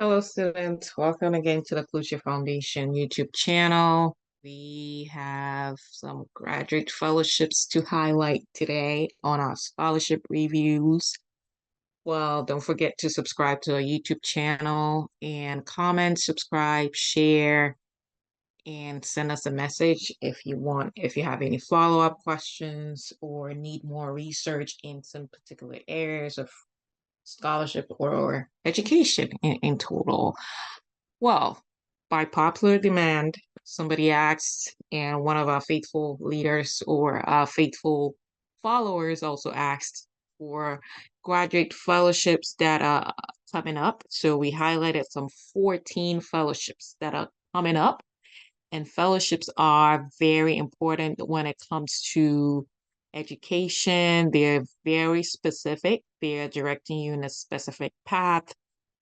Hello, students. Welcome again to the Clusia Foundation YouTube channel. We have some graduate fellowships to highlight today on our scholarship reviews. Well, don't forget to subscribe to our YouTube channel and comment, subscribe, share, and send us a message if if you have any follow-up questions or need more research in some particular areas of scholarship or education in total. Well, by popular demand, somebody asked, and one of our faithful leaders or faithful followers also asked for graduate fellowships that are coming up. So we highlighted some 14 fellowships that are coming up. And fellowships are very important when it comes to education. They're very specific. They're directing you in a specific path.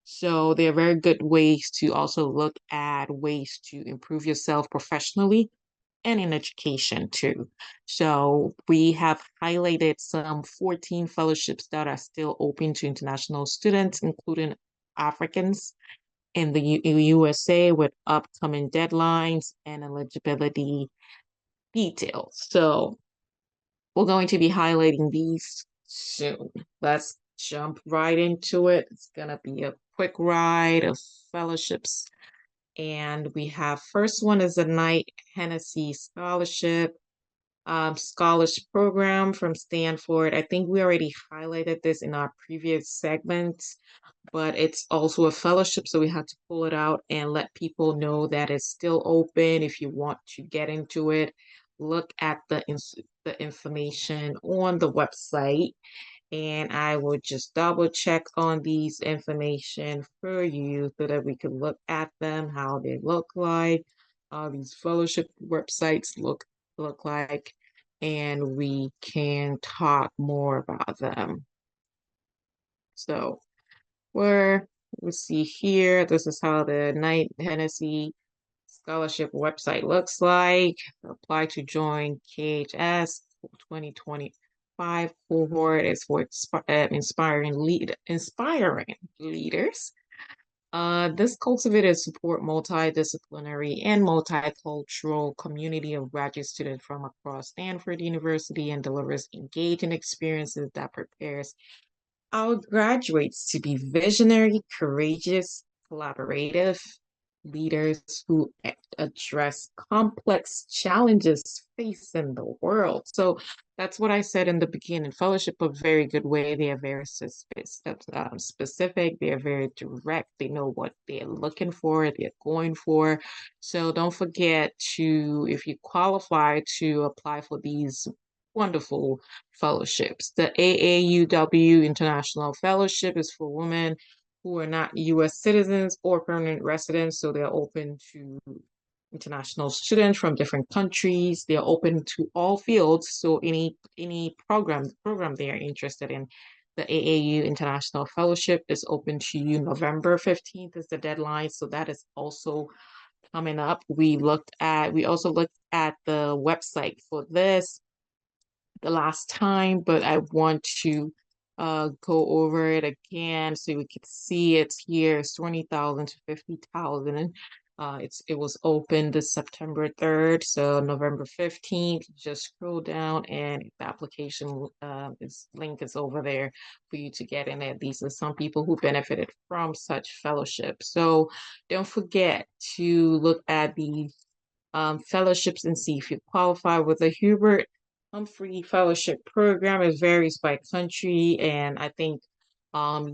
So they're very good ways to also look at ways to improve yourself professionally and in education too. So we have highlighted some 14 fellowships that are still open to international students, including Africans in the USA with upcoming deadlines and eligibility details. So we're going to be highlighting these soon. Let's jump right into it. It's going to be a quick ride of fellowships. And we have first one is a Knight-Hennessy scholarship program from Stanford. I think we already highlighted this in our previous segments, but it's also a fellowship, so we had to pull it out and let people know that it's still open. If you want to get into it, look at the information on the website, and I will just double check on these information for you so that we can look at them, how they look like, how these fellowship websites look like, and we can talk more about them. So we see here, this is how the Knight-Hennessy scholarship website looks like. Apply to join KHS 2025 cohort is for inspiring leaders. This cultivated support multidisciplinary and multicultural community of graduate students from across Stanford University and delivers engaging experiences that prepares our graduates to be visionary, courageous, collaborative leaders who address complex challenges facing the world. So that's what I said in the beginning. Fellowship, a very good way. They are very specific. They are very direct. They know what they're looking for, they're going for. So don't forget to, if you qualify to apply for these wonderful fellowships. The AAUW International Fellowship is for women who are not U.S. citizens or permanent residents, so they're open to international students from different countries. They're open to all fields, so any program they are interested in. The AAU International Fellowship is open to you. November 15th is the deadline, so that is also coming up. We also looked at the website for this the last time, but I want to go over it again so we could see it here. It's 20,000 to 50,000. It was open this September 3rd, so November 15th. Just scroll down and the application link is over there for you to get in it. These are some people who benefited from such fellowship. So don't forget to look at these fellowships and see if you qualify with a Hubert Humphrey Fellowship Program. It varies by country, and I think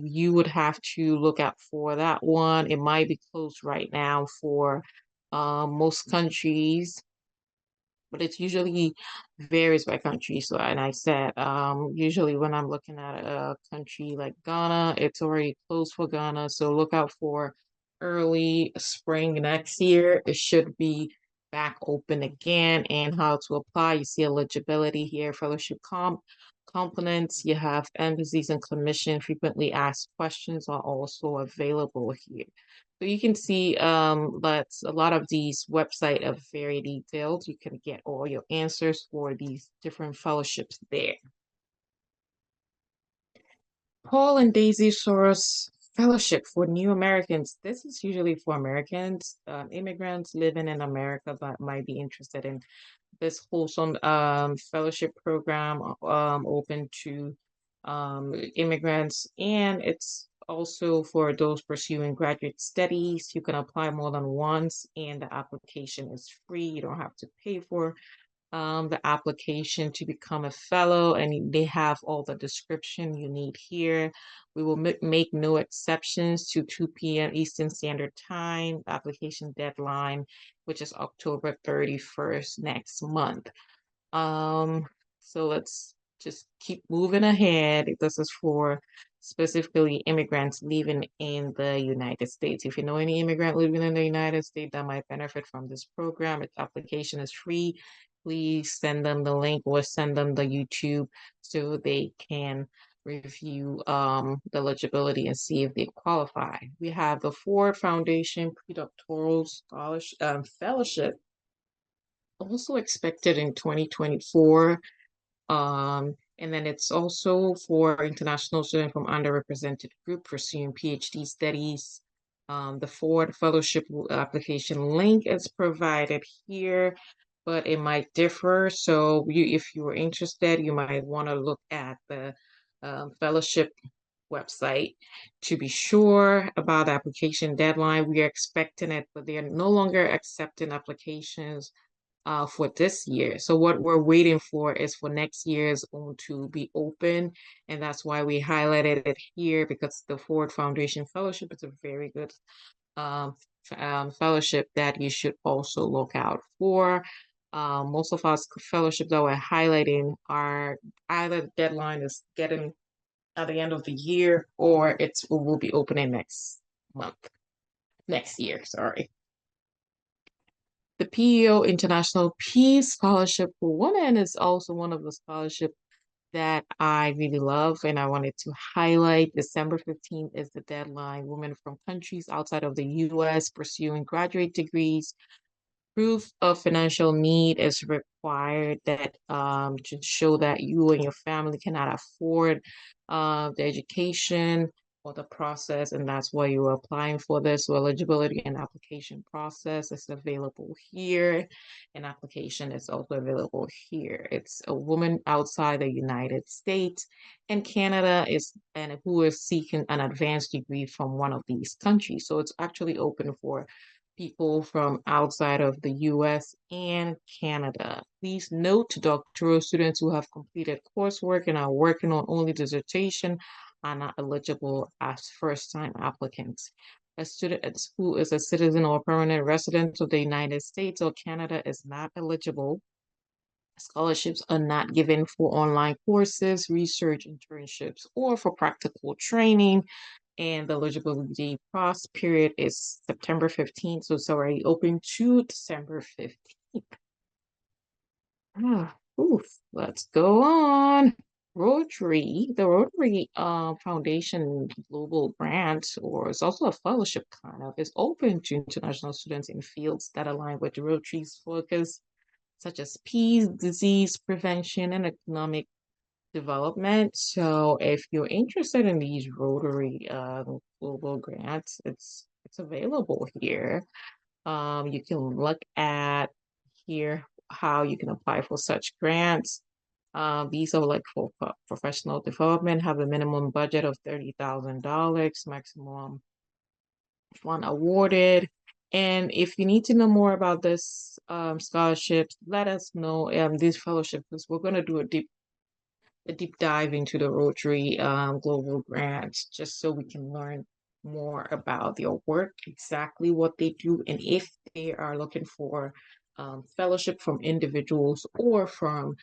you would have to look out for that one. It might be closed right now for most countries, but it's usually varies by country. So, and I said, usually when I'm looking at a country like Ghana, it's already closed for Ghana. So look out for early spring next year. It should be back open again. And how to apply, you see eligibility here, fellowship components. You have embassies and commission frequently asked questions are also available here. So you can see that a lot of these websites are very detailed. You can get all your answers for these different fellowships there. Paul and Daisy Soros fellowship for new Americans. This is usually for Americans, immigrants living in America that might be interested in this wholesome fellowship program open to immigrants, and it's also for those pursuing graduate studies. You can apply more than once, and the application is free. You don't have to pay for the application to become a fellow, and they have all the description you need here. We will make no exceptions to 2 p.m. Eastern Standard Time, application deadline, which is October 31st next month. Um, so let's just keep moving ahead. This is for specifically immigrants living in the United States. If you know any immigrant living in the United States that might benefit from this program, its application is free. Please send them the link or send them the YouTube so they can review the eligibility and see if they qualify. We have the Ford Foundation Predoctoral Scholarship Fellowship, also expected in 2024. And then it's also for international students from underrepresented group pursuing PhD studies. The Ford Fellowship application link is provided here, but it might differ. So if you were interested, you might want to look at the fellowship website to be sure about the application deadline. We are expecting it, but they are no longer accepting applications for this year. So what we're waiting for is for next year's own to be open. And that's why we highlighted it here, because the Ford Foundation Fellowship is a very good fellowship that you should also look out for. Most of our fellowships that we're highlighting are either the deadline is getting at the end of the year, or it will be opening next year, sorry. The PEO International Peace Scholarship for Women is also one of the scholarships that I really love, and I wanted to highlight. December 15th is the deadline. Women from countries outside of the US pursuing graduate degrees. Proof of financial need is required that to show that you and your family cannot afford the education or the process, and that's why you are applying for this. So eligibility and application process is available here, and application is also available here. It's a woman outside the United States and Canada and who is seeking an advanced degree from one of these countries. So it's actually open for people from outside of the US and Canada. Please note, doctoral students who have completed coursework and are working on only dissertation are not eligible as first-time applicants. A student who is a citizen or permanent resident of the United States or Canada is not eligible. Scholarships are not given for online courses, research internships, or for practical training. And the eligibility process period is September 15th, so it's already open to December 15th. Oof, let's go on. Rotary, the Rotary Foundation Global Grant, or it's also a fellowship kind of, is open to international students in fields that align with Rotary's focus, such as peace, disease prevention, and economic development. So if you're interested in these Rotary global grants, it's available here. You can look at here how you can apply for such grants. These are like for professional development, have a minimum budget of $30,000, maximum fund awarded. And if you need to know more about this scholarships, let us know. These fellowships, because we're going to do a deep dive into the Rotary Global Grants, just so we can learn more about their work, exactly what they do, and if they are looking for fellowship from individuals or from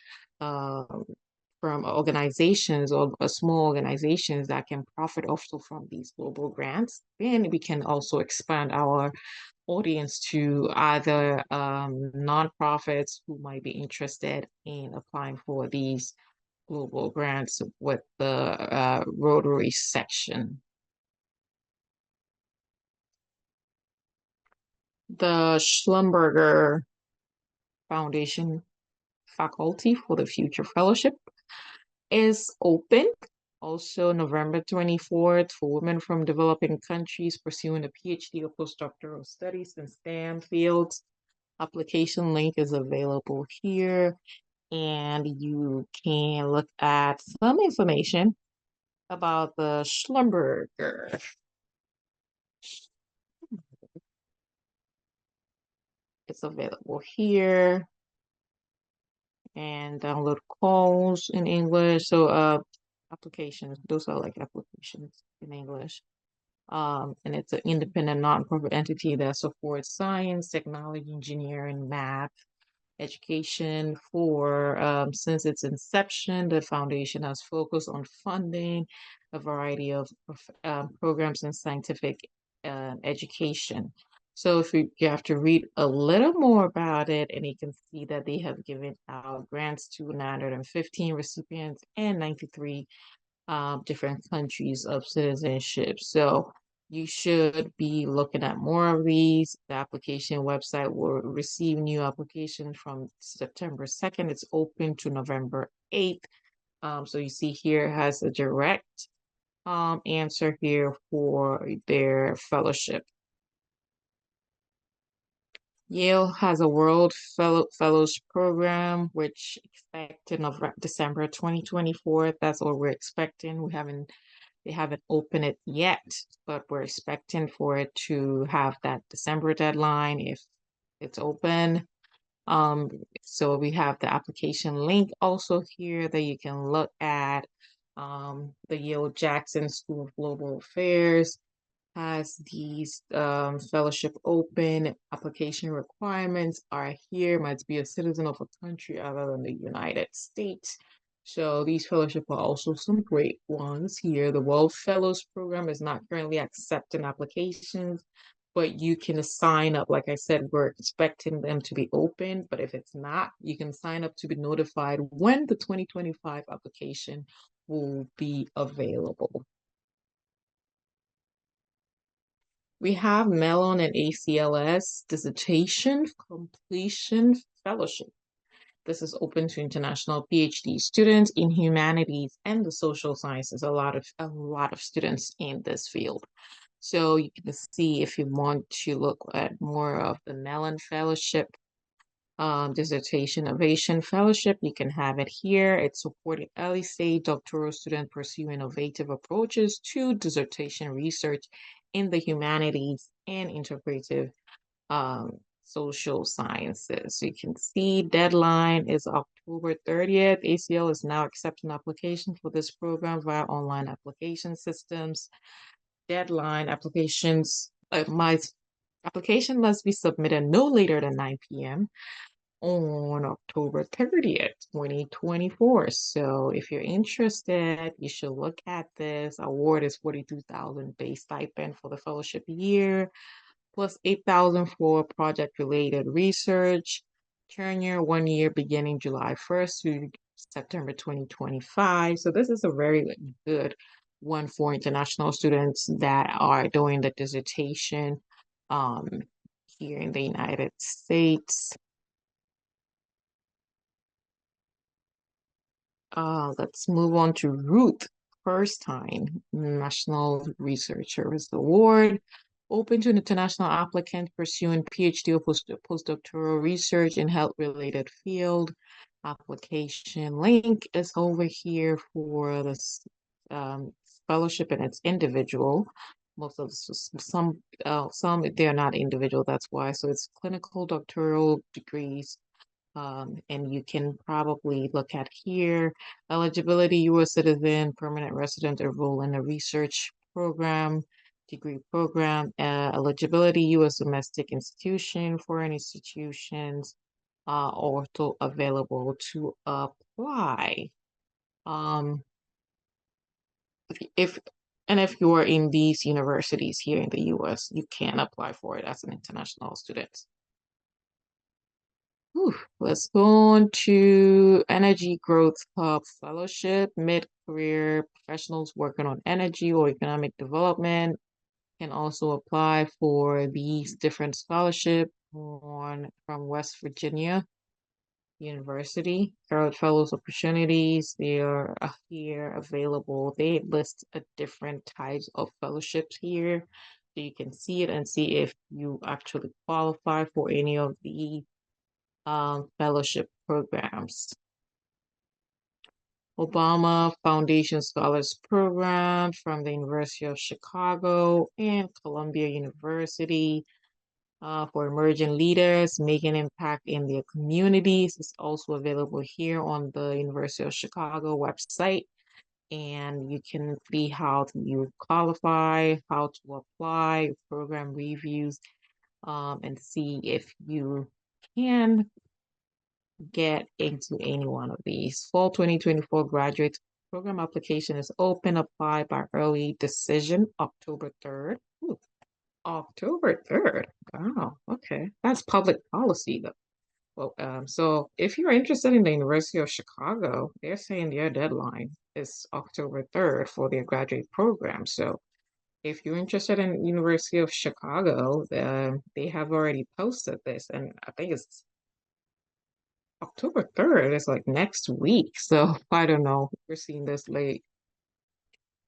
organizations or small organizations that can profit also from these global grants. Then we can also expand our audience to either nonprofits who might be interested in applying for these global grants with the Rotary section. The Schlumberger Foundation Faculty for the Future Fellowship is open. Also, November 24th for women from developing countries pursuing a PhD or postdoctoral studies in STEM fields. Application link is available here, and you can look at some information about the Schlumberger. It's available here, and download calls in English. So, applications, those are like applications in English. And it's an independent nonprofit entity that supports science, technology, engineering, math, education for since its inception. The foundation has focused on funding a variety of programs in scientific education. So if you have to read a little more about it, and you can see that they have given out grants to 915 recipients and 93 different countries of citizenship. So you should be looking at more of these. The application website will receive new applications from September 2nd. It's open to November 8th. So you see here has a direct answer here for their fellowship. Yale has a World Fellows Program, which expected of December 2024. That's what we're expecting. They haven't opened it yet, but we're expecting for it to have that December deadline if it's open. Um, so we have the application link also here that you can look at. The Yale Jackson School of Global Affairs has these fellowship open. Application requirements are here. Must be a citizen of a country other than the United States. So these fellowship are also some great ones here. The World Fellows Program is not currently accepting applications, but you can sign up. Like I said, we're expecting them to be open, but if it's not, you can sign up to be notified when the 2025 application will be available. We have Mellon and ACLS Dissertation Completion Fellowship. This is open to international PhD students in humanities and the social sciences. A lot of students in this field. So you can see if you want to look at more of the Mellon Fellowship, Dissertation Innovation Fellowship, you can have it here. It's supporting early stage doctoral students pursue innovative approaches to dissertation research in the humanities and integrative social sciences. You can see deadline is October 30th. ACL is now accepting applications for this program via online application systems. Deadline applications, my application must be submitted no later than 9 p.m. on October 30th, 2024. So if you're interested, you should look at this. Award is 42,000 base stipend for the fellowship year, plus 8,000 for project-related research. Tenure 1 year beginning July 1st to September 2025. So this is a very good one for international students that are doing the dissertation um, here in the United States. Let's move on to Ruth Firstein, National Research Service Award, open to international applicants pursuing PhD or postdoctoral research in health-related field. Application link is over here for this fellowship, and it's individual. Most of some they're not individual. That's why. So it's clinical doctoral degrees. And you can probably look at here, eligibility, U.S. citizen, permanent resident, enroll in a research program, degree program, eligibility, U.S. domestic institution, foreign institutions, also available to apply. If if you are in these universities here in the U.S., you can apply for it as an international student. Let's go on to Energy Growth Hub Fellowship. Mid-career professionals working on energy or economic development can also apply for these different scholarships from West Virginia. University. Fellows opportunities, they are here available. They list a different types of fellowships here. So you can see it and see if you actually qualify for any of the fellowship programs. Obama Foundation Scholars Program from the University of Chicago and Columbia University for emerging leaders making impact in their communities. It's also available here on the University of Chicago website. And you can see how you qualify, how to apply, program reviews, and see if you can get into any one of these. Fall 2024 graduate program application is open. Apply by early decision October 3rd. Ooh, October 3rd. Wow, okay. That's public policy though. Well, so if you're interested in the University of Chicago, they're saying their deadline is October 3rd for their graduate program. So if you're interested in University of Chicago, they have already posted this, and I think it's October 3rd. It's like next week. So I don't know. We're seeing this late.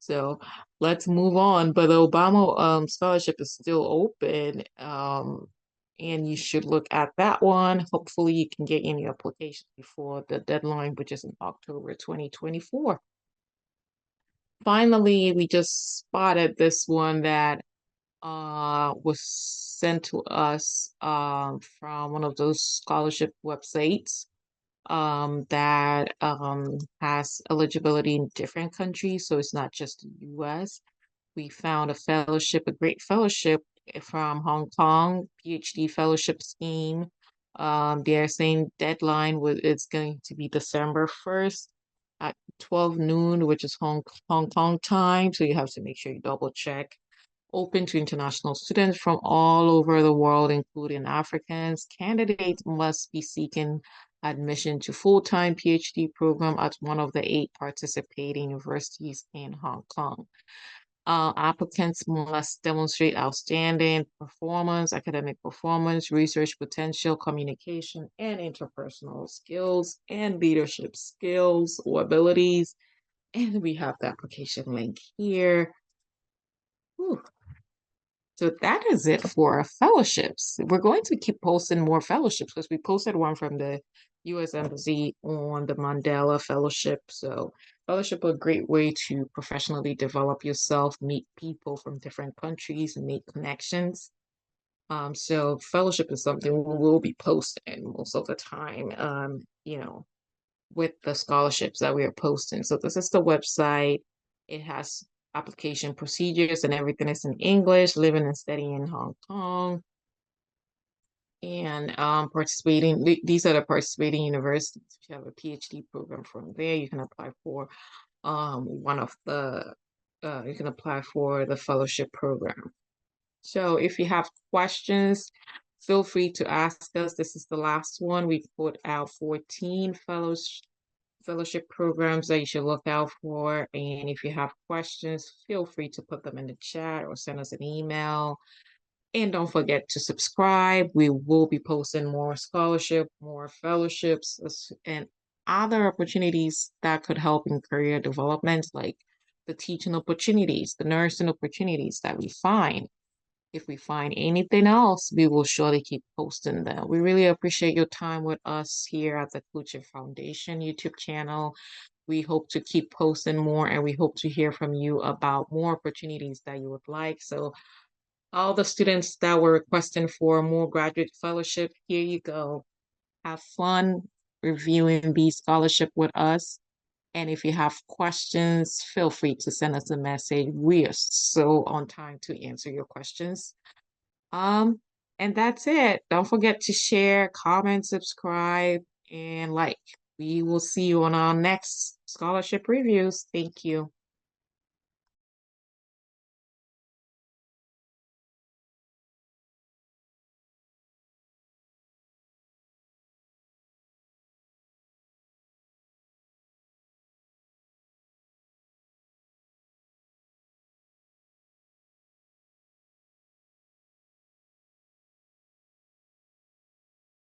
So let's move on. But the Obama scholarship is still open. And you should look at that one. Hopefully you can get in your application before the deadline, which is in October 2024. Finally, we just spotted this one that was sent to us from one of those scholarship websites that has eligibility in different countries. So it's not just the US. We found a fellowship, a great fellowship from Hong Kong, PhD fellowship scheme. They're saying deadline it's going to be December 1st at 12 noon, which is Hong Kong time. So you have to make sure you double check. Open to international students from all over the world, including Africans. Candidates must be seeking admission to full-time PhD program at one of the 8 participating universities in Hong Kong. Applicants must demonstrate outstanding performance, academic performance, research potential, communication, and interpersonal skills, and leadership skills or abilities. And we have the application link here. Whew. So that is it for fellowships. We're going to keep posting more fellowships because we posted one from the U.S. Embassy on the Mandela Fellowship. So fellowship is a great way to professionally develop yourself, meet people from different countries, and make connections. So fellowship is something we will be posting most of the time, with the scholarships that we are posting. So this is the website. It has application procedures and everything is in English, living and studying in Hong Kong. And these are the participating universities. If you have a PhD program from there, you can apply for you can apply for the fellowship program. So if you have questions, feel free to ask us. This is the last one. We put out 14 fellowship programs that you should look out for. And if you have questions, feel free to put them in the chat or send us an email. And don't forget to subscribe. We will be posting more scholarship, more fellowships, and other opportunities that could help in career development, like the teaching opportunities, the nursing opportunities that we find. If we find anything else, we will surely keep posting them. We really appreciate your time with us here at the Kucha Foundation YouTube channel. We hope to keep posting more, and we hope to hear from you about more opportunities that you would like. So all the students that were requesting for more graduate fellowship, here you go. Have fun reviewing the scholarship with us. And if you have questions, feel free to send us a message. We are so on time to answer your questions. And that's it. Don't forget to share, comment, subscribe, and like. We will see you on our next scholarship reviews. Thank you.